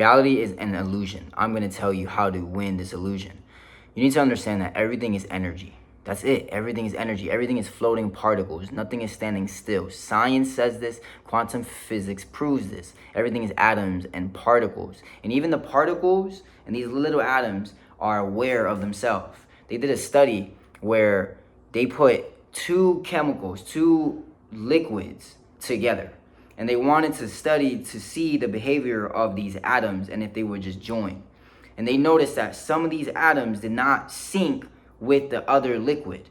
Reality is an illusion. I'm going to tell you how to win this illusion. You need to understand that everything is energy. That's it. Everything is energy. Everything is floating particles. Nothing is standing still. Science says this. Quantum physics proves this. Everything is atoms and particles. And even the particles and these little atoms are aware of themselves. They did a study where they put two chemicals, two liquids together. And they wanted to study to see the behavior of these atoms and if they would just join. And they noticed that some of these atoms did not sync with the other liquid.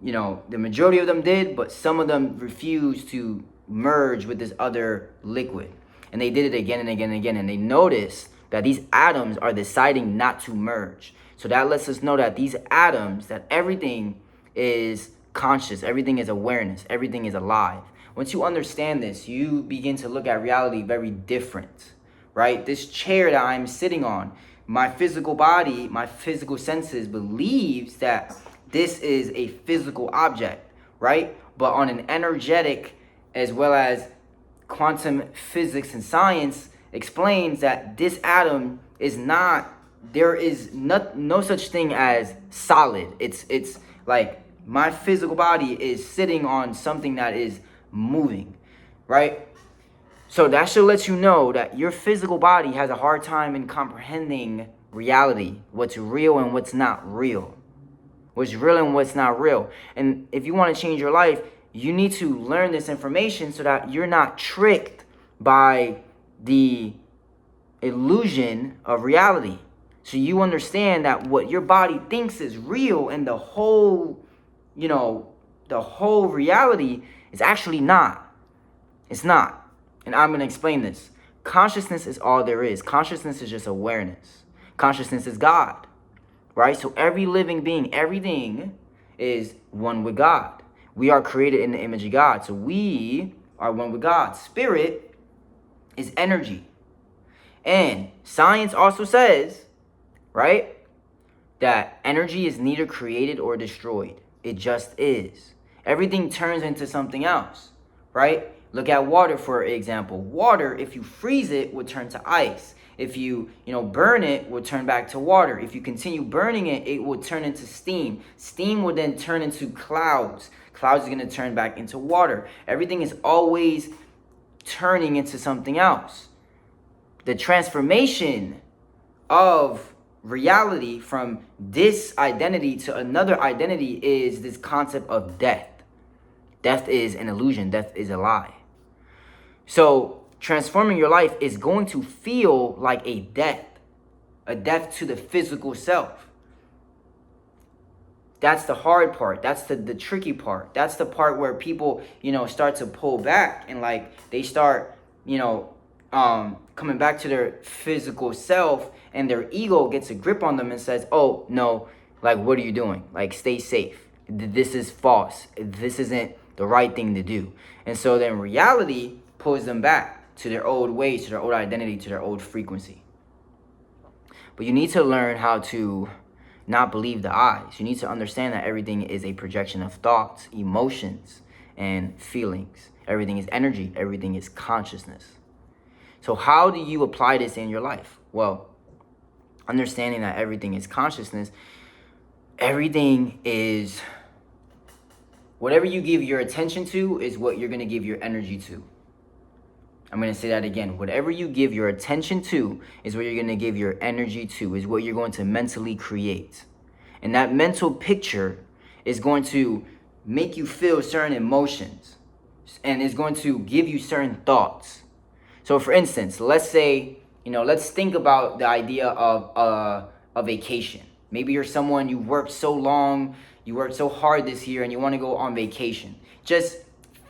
You know, the majority of them did, but some of them refused to merge with this other liquid. And they did it again and again and again. And they noticed that these atoms are deciding not to merge. So that lets us know that these atoms, that everything is conscious, everything is awareness, everything is alive. Once you understand this, you begin to look at reality very different, right? This chair that I'm sitting on, my physical body, my physical senses believes that this is a physical object, right? But on an energetic, as well as quantum physics and science explains that this atom is not, there is no such thing as solid. It's like my physical body is sitting on something that is moving, right? So that should let you know that your physical body has a hard time in comprehending reality, what's real and what's not real, what's real and what's not real. And if you want to change your life, you need to learn this information so that you're not tricked by the illusion of reality. So you understand that what your body thinks is real and the whole, the whole reality is actually not. It's not. And I'm going to explain this. Consciousness is all there is. Consciousness is just awareness. Consciousness is God, right? So every living being, everything is one with God. We are created in the image of God. So we are one with God. Spirit is energy. And science also says, right, that energy is neither created or destroyed. It just is. Everything turns into something else, right? Look at water, for example. Water, if you freeze it, would turn to ice. If you, burn it, would turn back to water. If you continue burning it, it would turn into steam. Steam would then turn into clouds. Clouds are going to turn back into water. Everything is always turning into something else. The transformation of reality from this identity to another identity is this concept of death. Death is an illusion. Death is a lie. So transforming your life is going to feel like a death to the physical self. That's the hard part. That's the tricky part. That's the part where people, start to pull back and they start, coming back to their physical self, and their ego gets a grip on them and says, oh, no, what are you doing? Stay safe. This is false. This isn't the right thing to do. And so then reality pulls them back to their old ways, to their old identity, to their old frequency. But you need to learn how to not believe the eyes. You need to understand that everything is a projection of thoughts, emotions, and feelings. Everything is energy. Everything is consciousness. So how do you apply this in your life? Well, understanding that everything is consciousness, everything is, whatever you give your attention to is what you're going to give your energy to. I'm going to say that again. Whatever you give your attention to is what you're going to give your energy to, is what you're going to mentally create. And that mental picture is going to make you feel certain emotions and is going to give you certain thoughts. So for instance, let's say, let's think about the idea of a vacation. Maybe you're someone, you worked so long, you worked so hard this year, and you want to go on vacation. Just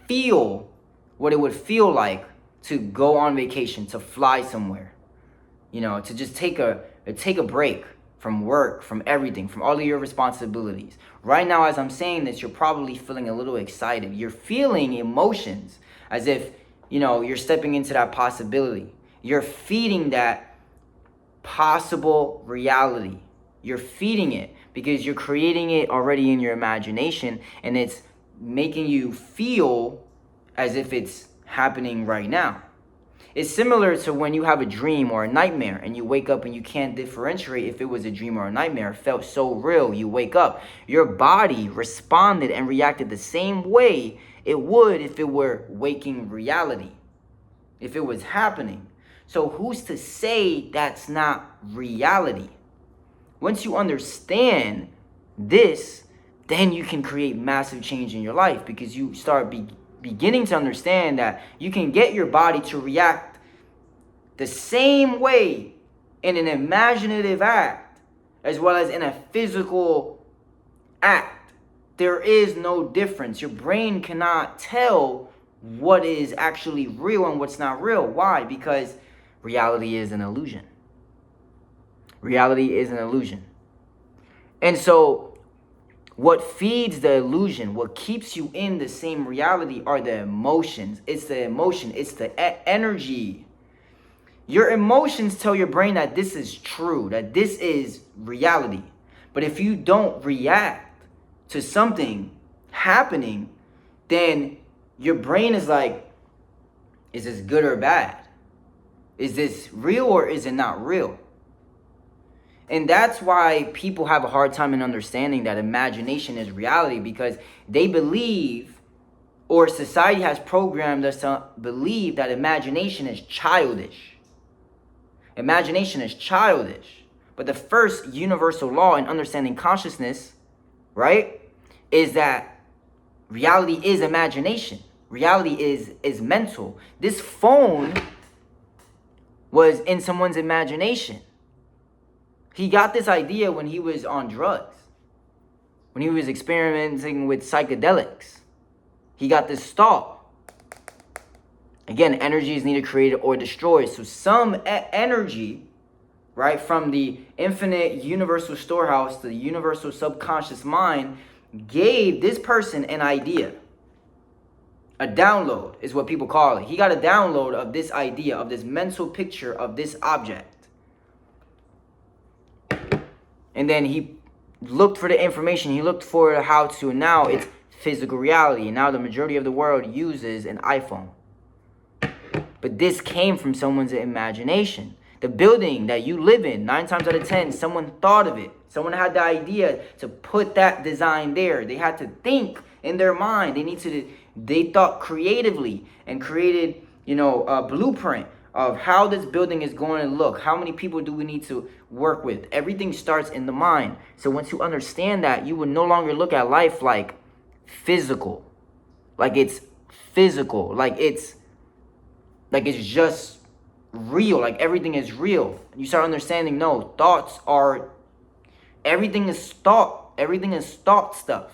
feel what it would feel like to go on vacation, to fly somewhere, to just take a break from work, from everything, from all of your responsibilities. Right now, as I'm saying this, you're probably feeling a little excited. You're feeling emotions as if, you're stepping into that possibility. You're feeding that possible reality. You're feeding it because you're creating it already in your imagination, and it's making you feel as if it's happening right now. It's similar to when you have a dream or a nightmare and you wake up and you can't differentiate if it was a dream or a nightmare. It felt so real. You wake up. Your body responded and reacted the same way it would if it were waking reality, if it was happening. So who's to say that's not reality? Once you understand this, then you can create massive change in your life, because you start beginning to understand that you can get your body to react the same way in an imaginative act as well as in a physical act. There is no difference. Your brain cannot tell what is actually real and what's not real. Why? Because reality is an illusion. Reality is an illusion. And so what feeds the illusion, what keeps you in the same reality, are the emotions. It's the emotion. It's the energy. Your emotions tell your brain that this is true, that this is reality. But if you don't react to something happening, then your brain is like, is this good or bad? Is this real or is it not real? And that's why people have a hard time in understanding that imagination is reality, because they believe, or society has programmed us to believe, that imagination is childish. Imagination is childish. But the first universal law in understanding consciousness, right, is that reality is imagination. Reality is mental. This phone was in someone's imagination. He got this idea when he was on drugs, when he was experimenting with psychedelics. He got this thought. Again, energy is neither created or destroyed. So some energy, right, from the infinite universal storehouse, the universal subconscious mind, gave this person an idea. A download is what people call it. He got a download of this idea, of this mental picture of this object. And then he looked for the information. He looked for how to. Now it's physical reality. And now the majority of the world uses an iPhone. But this came from someone's imagination. The building that you live in, 9 times out of 10, someone thought of it. Someone had the idea to put that design there. They had to think in their mind. They thought creatively and created, a blueprint of how this building is going to look. How many people do we need to work with? Everything starts in the mind. So once you understand that, you will no longer look at life like physical. Like it's physical. Like it's just real. Like everything is real. You start understanding, no, everything is thought. Everything is thought stuff.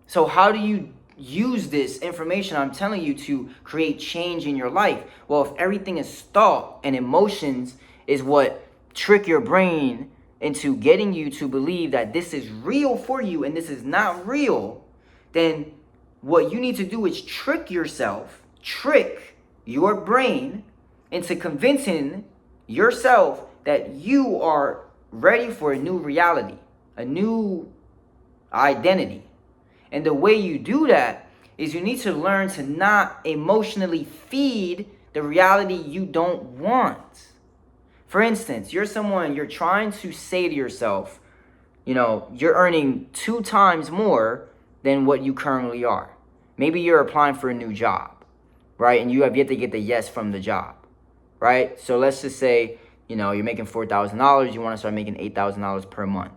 So how do you use this information I'm telling you to create change in your life? Well, if everything is thought and emotions is what trick your brain into getting you to believe that this is real for you and this is not real, then what you need to do is trick your brain into convincing yourself that you are ready for a new reality, a new identity. And the way you do that is you need to learn to not emotionally feed the reality you don't want. For instance, you're trying to say to yourself, you're earning 2 times more than what you currently are. Maybe you're applying for a new job, right? And you have yet to get the yes from the job, right? So let's just say, you're making $4,000. You want to start making $8,000 per month,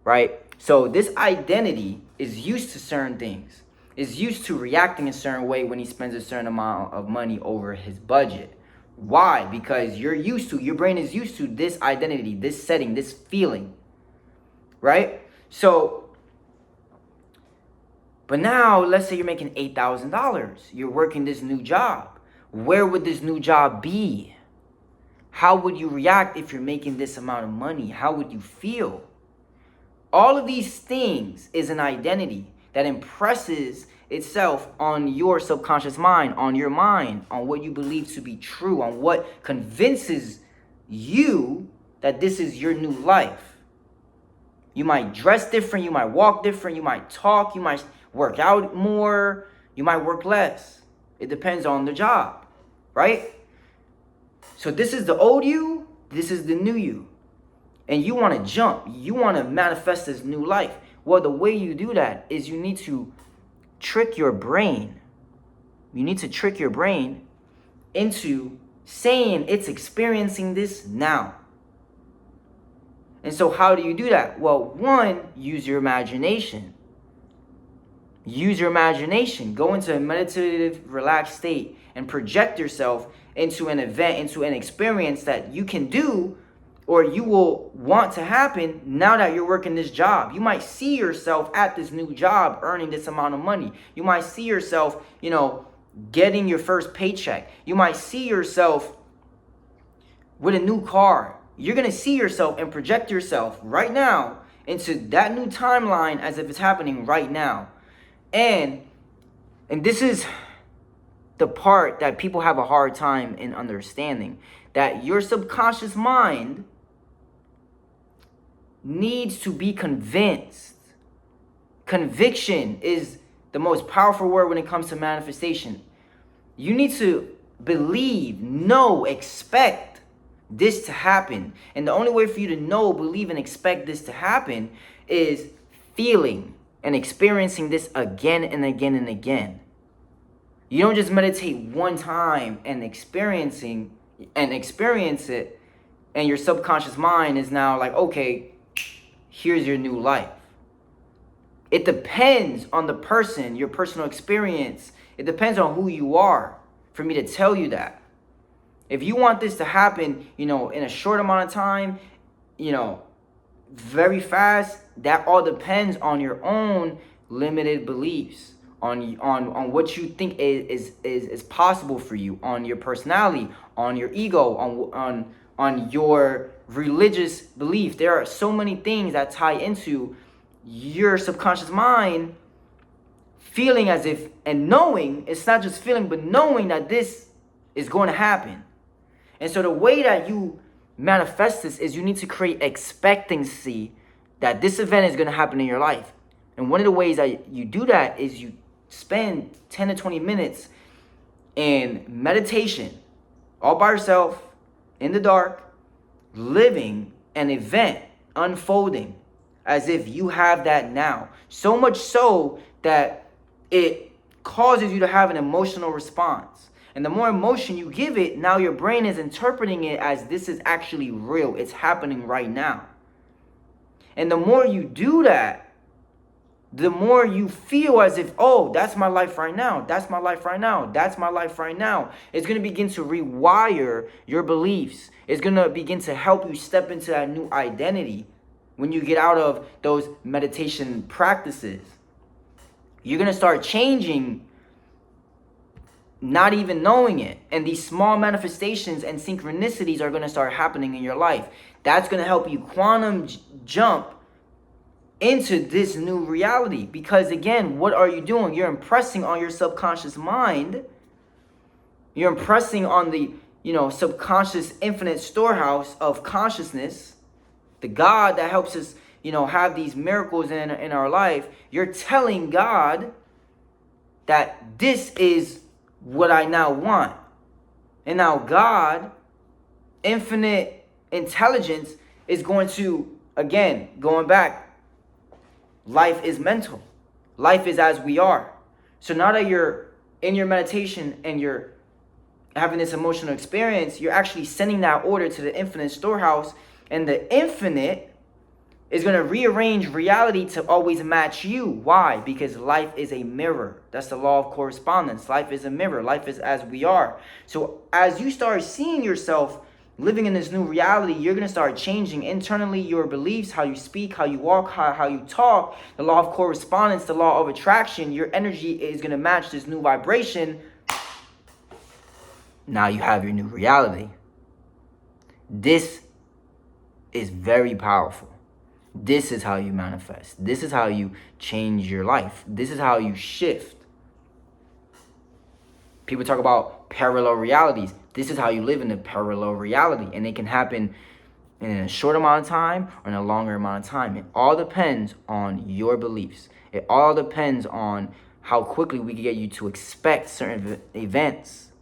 right? So this identity is used to certain things, is used to reacting a certain way when he spends a certain amount of money over his budget. Why? Because your brain is used to this identity, this setting, this feeling, right? So, but now let's say you're making $8,000. You're working this new job. Where would this new job be? How would you react if you're making this amount of money? How would you feel? All of these things is an identity that impresses itself on your subconscious mind, on your mind, on what you believe to be true, on what convinces you that this is your new life. You might dress different, you might walk different, you might talk, you might work out more, you might work less. It depends on the job, right? So this is the old you, this is the new you. And you want to jump. You want to manifest this new life. Well, the way you do that is you need to trick your brain. You need to trick your brain into saying it's experiencing this now. And so how do you do that? Well, one, use your imagination. Use your imagination. Go into a meditative, relaxed state and project yourself into an event, into an experience that you can do or you will want to happen now that you're working this job. You might see yourself at this new job earning this amount of money. You might see yourself, getting your first paycheck. You might see yourself with a new car. You're going to see yourself and project yourself right now into that new timeline as if it's happening right now. And this is the part that people have a hard time in understanding, that your subconscious mind needs to be convinced. Conviction is the most powerful word when it comes to manifestation. You need to believe, know, expect this to happen. And the only way for you to know, believe, and expect this to happen is feeling and experiencing this again and again and again. You don't just meditate one time and experience it, and your subconscious mind is now like, okay, here's your new life. It depends on the person, your personal experience. It depends on who you are for me to tell you that. If you want this to happen, in a short amount of time, very fast, that all depends on your own limited beliefs, on what you think is possible for you, on your personality, on your ego, on your religious belief. There are so many things that tie into your subconscious mind feeling as if, and knowing, it's not just feeling, but knowing that this is going to happen. And so the way that you manifest this is you need to create expectancy that this event is going to happen in your life. And one of the ways that you do that is you spend 10 to 20 minutes in meditation, all by yourself, in the dark, living an event unfolding as if you have that now. So much so that it causes you to have an emotional response. And the more emotion you give it, now your brain is interpreting it as this is actually real. It's happening right now. And the more you do that, the more you feel as if, oh, that's my life right now. That's my life right now. That's my life right now. It's going to begin to rewire your beliefs. It's going to begin to help you step into that new identity when you get out of those meditation practices. You're going to start changing, not even knowing it. And these small manifestations and synchronicities are going to start happening in your life. That's going to help you quantum jump into this new reality. Because again, what are you doing? You're impressing on your subconscious mind. You're impressing on the, subconscious infinite storehouse of consciousness, the God that helps us, have these miracles in our life. You're telling God that this is what I now want. And now God, infinite intelligence, is going to, again, going back, life is mental. Life is as we are. So now that you're in your meditation and you're having this emotional experience, you're actually sending that order to the infinite storehouse, and the infinite is going to rearrange reality to always match you. Why? Because life is a mirror. That's the law of correspondence. Life is a mirror. Life is as we are. So as you start seeing yourself living in this new reality, you're going to start changing internally your beliefs, how you speak, how you walk, how you talk. The law of correspondence, the law of attraction, your energy is going to match this new vibration. Now you have your new reality. This is very powerful. This is how you manifest. This is how you change your life. This is how you shift. People talk about parallel realities. This is how you live in a parallel reality. And it can happen in a short amount of time or in a longer amount of time. It all depends on your beliefs. It all depends on how quickly we can get you to expect certain events.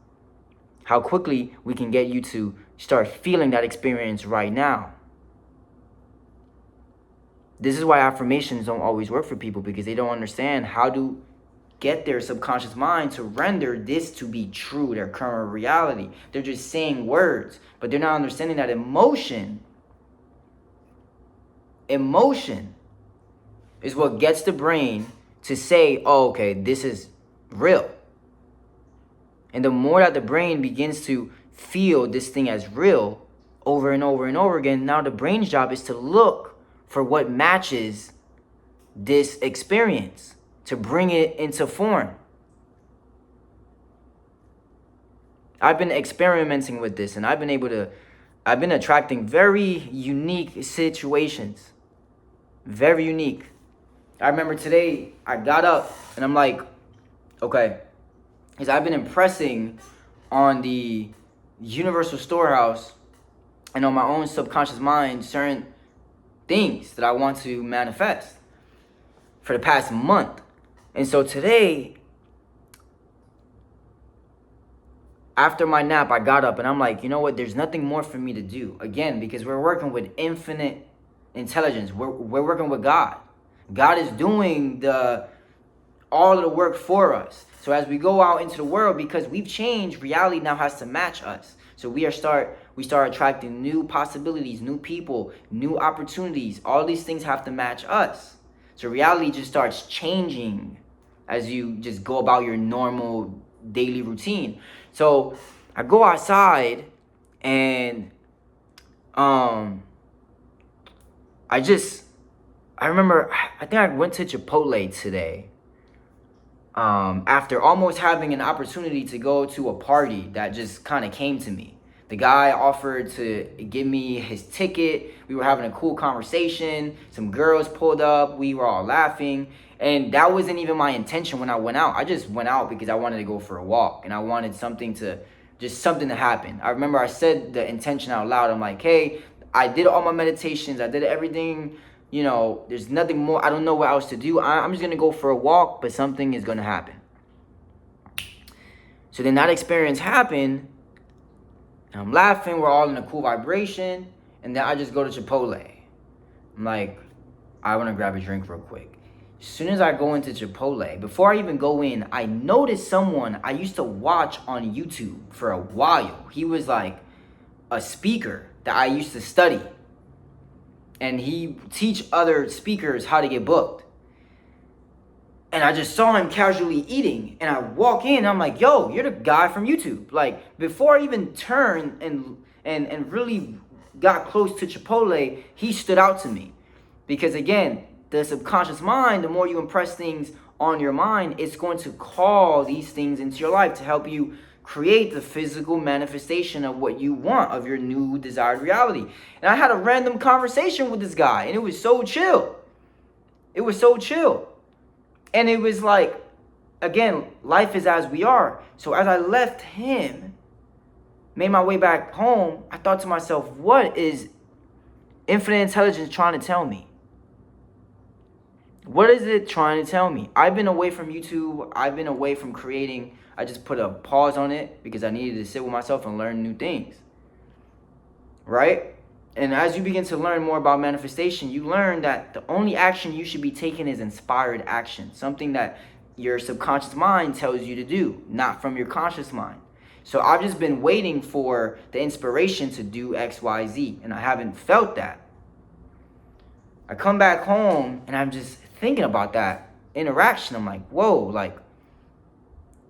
How quickly we can get you to start feeling that experience right now. This is why affirmations don't always work for people, because they don't understand how to get their subconscious mind to render this to be true, their current reality. They're just saying words, but they're not understanding that emotion is what gets the brain to say, oh, okay, this is real. And the more that the brain begins to feel this thing as real over and over and over again, now the brain's job is to look for what matches this experience, to bring it into form. I've been experimenting with this, and I've been attracting very unique situations. Very unique. I remember today I got up and I'm like, okay, because I've been impressing on the universal storehouse and on my own subconscious mind certain things that I want to manifest for the past month. And so today, after my nap, I got up and I'm like, you know what? There's nothing more for me to do. Again, because we're working with infinite intelligence. We're working with God. God is doing all of the work for us. So as we go out into the world, because we've changed, reality now has to match us. So we start attracting new possibilities, new people, new opportunities. All these things have to match us. So reality just starts changing as you just go about your normal daily routine. So I go outside and I remember, I think I went to Chipotle today. After almost having an opportunity to go to a party that just kind of came to me. The guy offered to give me his ticket. We were having a cool conversation. Some girls pulled up. We were all laughing. And that wasn't even my intention when I went out. I just went out because I wanted to go for a walk. And I wanted something to happen. I remember I said the intention out loud. I'm like, hey, I did all my meditations. I did everything. You know, there's nothing more. I don't know what else to do. I'm just going to go for a walk, but something is going to happen. So then that experience happened. And I'm laughing. We're all in a cool vibration. And then I just go to Chipotle. I'm like, I want to grab a drink real quick. As soon as I go into Chipotle, before I even go in, I noticed someone I used to watch on YouTube for a while. He was like a speaker that I used to study. And he teach other speakers how to get booked. And I just saw him casually eating. And I walk in and I'm like, yo, you're the guy from YouTube. Like, before I even turned and really got close to Chipotle, he stood out to me. Because again, the subconscious mind, the more you impress things on your mind, it's going to call these things into your life to help you create the physical manifestation of what you want, of your new desired reality. And I had a random conversation with this guy, and it was so chill. It was so chill. And it was like, again, life is as we are. So as I left him, made my way back home, I thought to myself, what is infinite intelligence trying to tell me? What is it trying to tell me? I've been away from YouTube. I've been away from creating. I just put a pause on it because I needed to sit with myself and learn new things. Right? And as you begin to learn more about manifestation, you learn that the only action you should be taking is inspired action. Something that your subconscious mind tells you to do, not from your conscious mind. So I've just been waiting for the inspiration to do X, Y, Z. And I haven't felt that. I come back home and I'm just thinking about that interaction. I'm like, whoa, like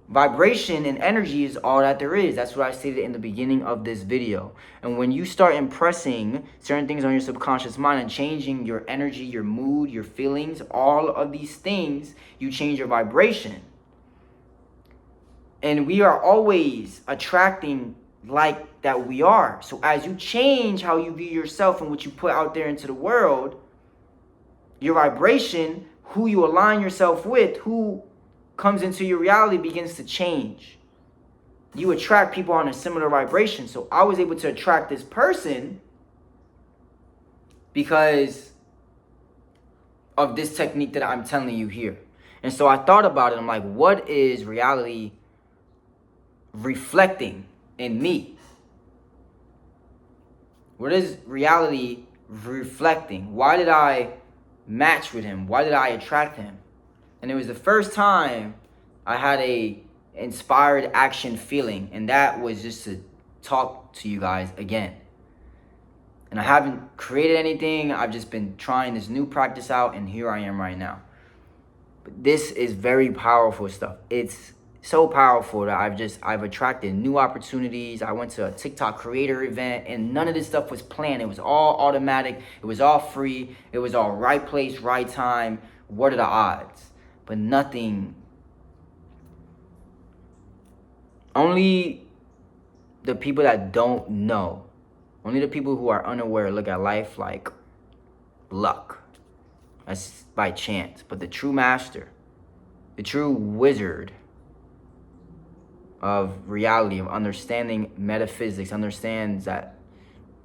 vibration and energy is all that there is. That's what I stated in the beginning of this video. And when you start impressing certain things on your subconscious mind and changing your energy, your mood, your feelings, all of these things, you change your vibration. And we are always attracting like that we are. So as you change how you view yourself and what you put out there into the world, your vibration, who you align yourself with, who comes into your reality begins to change. You attract people on a similar vibration. So I was able to attract this person because of this technique that I'm telling you here. And so I thought about it. I'm like, what is reality reflecting in me? What is reality reflecting? Why did I match with him? Why did I attract him? And it was the first time I had a inspired action feeling, and that was just to talk to you guys again. And I haven't created anything. I've just been trying this new practice out, and here I am right now. But this is very powerful stuff. It's so powerful that I've attracted new opportunities. I went to a TikTok creator event, and none of this stuff was planned. It was all automatic. It was all free. It was all right place, right time. What are the odds? But nothing. Only the people that don't know, only the people who are unaware look at life like luck. That's by chance. But the true master, the true wizard of reality, of understanding metaphysics, understands that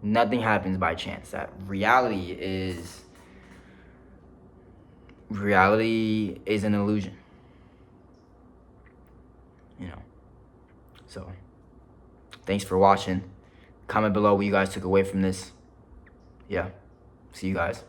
nothing happens by chance. That reality is an illusion. You know. So, thanks for watching. Comment below what you guys took away from this. Yeah. See you guys.